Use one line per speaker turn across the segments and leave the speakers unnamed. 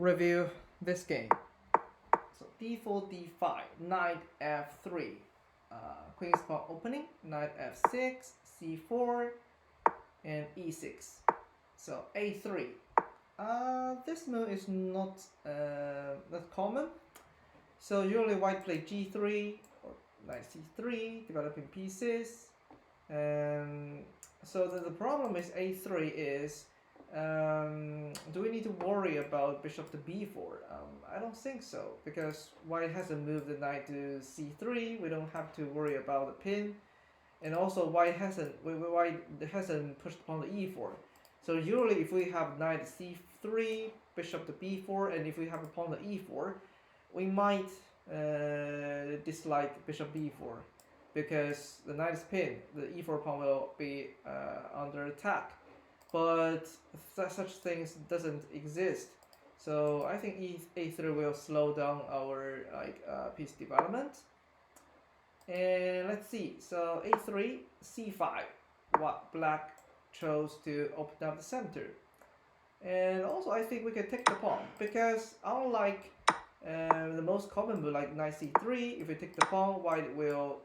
review this game. So d4, d5, knight f3, queen's pawn opening, knight f6, c4, and e6. So a3. This move is not that common. So usually white play g3 or knight c3, developing pieces. So the problem is a3 is, do we need to worry about bishop to b4? I don't think so, because white hasn't moved the knight to c3. We don't have to worry about the pin, and also white hasn't pushed pawn to e4. So usually if we have knight c3, bishop to b4, and if we have a pawn to e4, we might dislike bishop b4, because the knight is pinned, the e4 pawn will be under attack. But such things doesn't exist. So I think a3 will slow down our piece development. And let's see. So a3, c5. What black chose to open up the center. And also I think we can take the pawn, because unlike the most common move like knight c3, if we take the pawn, white will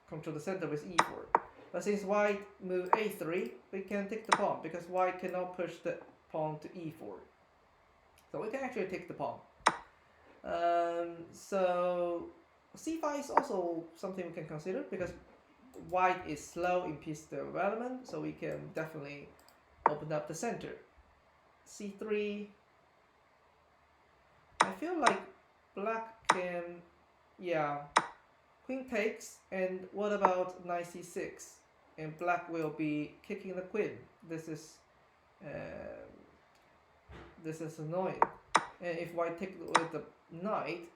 control the center with e4. But since white moved a3, we can take the pawn, because white cannot push the pawn to e4. So we can actually take the pawn. So c5 is also something we can consider, because white is slow in piece development, so we can definitely open up the center. c3. I feel like black can, yeah, queen takes, and what about knight c6? And black will be kicking the queen. This is annoying. And if white takes with the knight,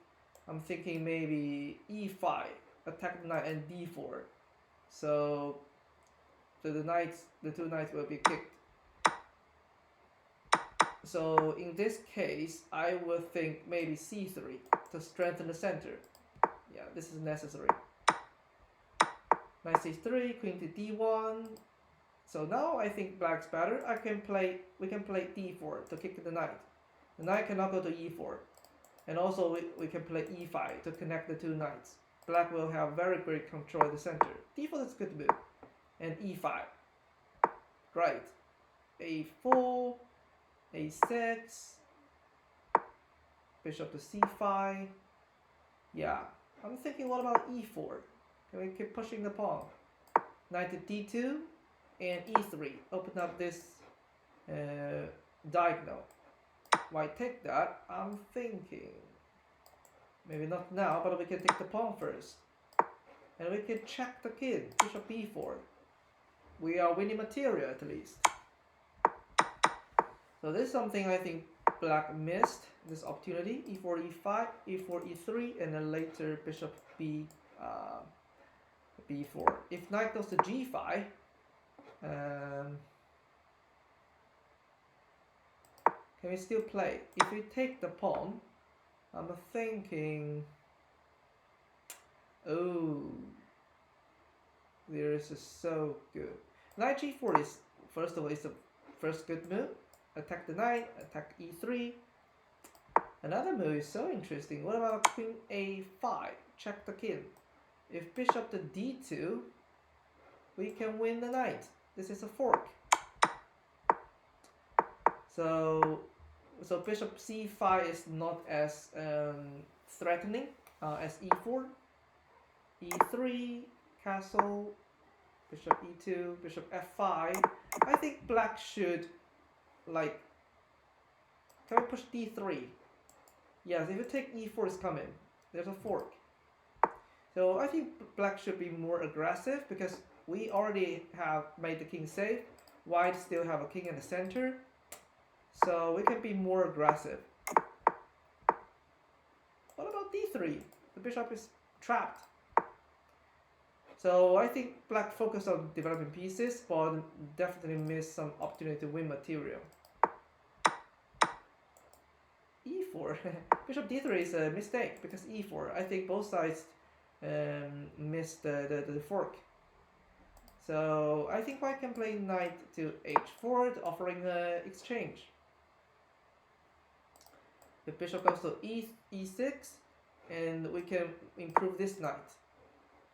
I'm thinking maybe e5, attack the knight, and d4. So the two knights will be kicked. So in this case, I would think maybe c3 to strengthen the center. Yeah, this is necessary. Knight c3, queen to d1. So now I think black's better. We can play d4 to kick the knight. The knight cannot go to e4. And also we can play e5 to connect the two knights. Black will have very great control of the center. d4 is a good move. And e5. Great. a4, a6, bishop to c5. Yeah, I'm thinking, what about e4? Can we keep pushing the pawn? Knight to d2 and e3. Open up this diagonal. White take that. I'm thinking, maybe not now, but we can take the pawn first. And we can check the king. Bishop b4. We are winning material at least. So this is something I think black missed, this opportunity. e4, e5, e4, e3, and then later bishop b4. If knight goes to g5, can we still play? If we take the pawn, I'm thinking, oh, this is so good. Knight g4 is, first of all, is the first good move. Attack the knight, attack e3. Another move is so interesting. What about queen a5? Check the king. If bishop to d2, we can win the knight. This is a fork. So bishop c5 is not as threatening as e4. e3, castle, bishop e2, bishop f5. I think black should, like, can we push d3? Yes, if you take e4 is coming. There's a fork. So I think black should be more aggressive, because we already have made the king safe. White still have a king in the center. So we can be more aggressive. What about d3? The bishop is trapped. So I think black focused on developing pieces, but definitely missed some opportunity to win material. e4. Bishop d3 is a mistake, because e4. I think both sides missed the fork. So I think white can play knight to h4, offering exchange. The bishop goes to e6, and we can improve this knight.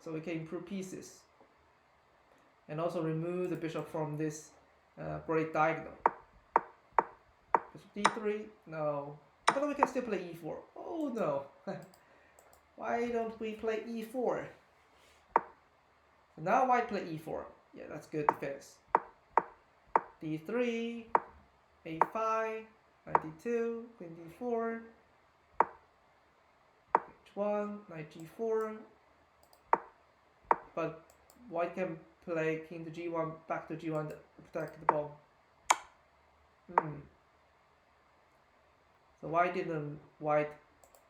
So we can improve pieces. And also remove the bishop from this great diagonal. Bishop d3, no. But we can still play e4. Oh no. Why don't we play e4? So now white play e4. Yeah, that's good defense. d3, a5, knight d2, queen d4, h1, knight g4. But white can play king to g1, back to g1 to protect the pawn. So why didn't white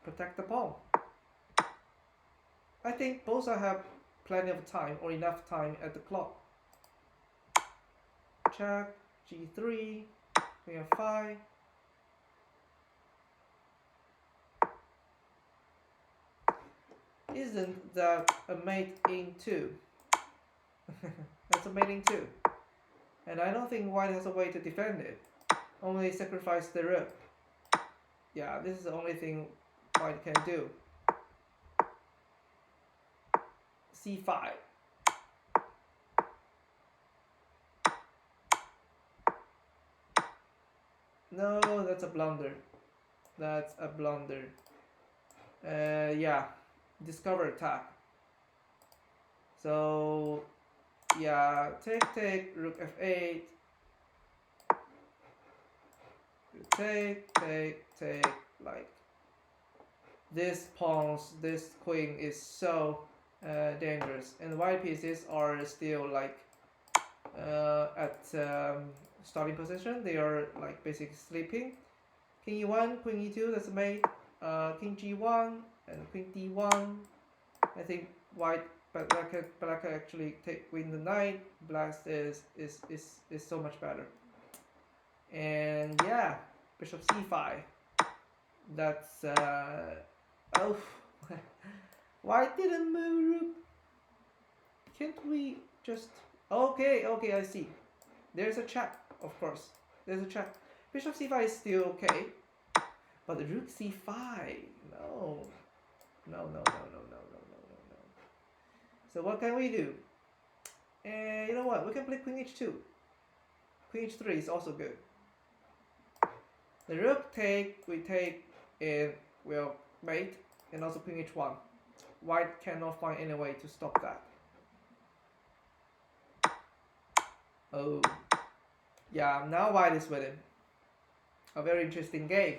protect the pawn? I think both have plenty of time or enough time at the clock. Check, g3, queen f5. Isn't that a mate in 2? That's a mate in 2. And I don't think white has a way to defend it. Only sacrifice the rook. Yeah, this is the only thing white can do. c5. No, that's a blunder. That's a blunder. Yeah, discover attack. So, yeah, take, rook f8. Take, like this pawns, this queen is so dangerous, and white pieces are still like at starting position. They are like basically sleeping. King e1, queen e2, that's a mate. King g1 and queen d1. I think white, but black actually win the knight. Black is so much better. And yeah, bishop c5. That's oh. Why didn't move rook? Can't we just? Okay, I see. There's a check, of course. There's a check. Bishop c5 is still okay, but the rook c5. No. So what can we do? And you know what? We can play queen h2. Queen h3 is also good. The rook take, we take, and we'll mate, and also queen h1. White cannot find any way to stop that. Oh. Yeah, now white is winning. A very interesting game.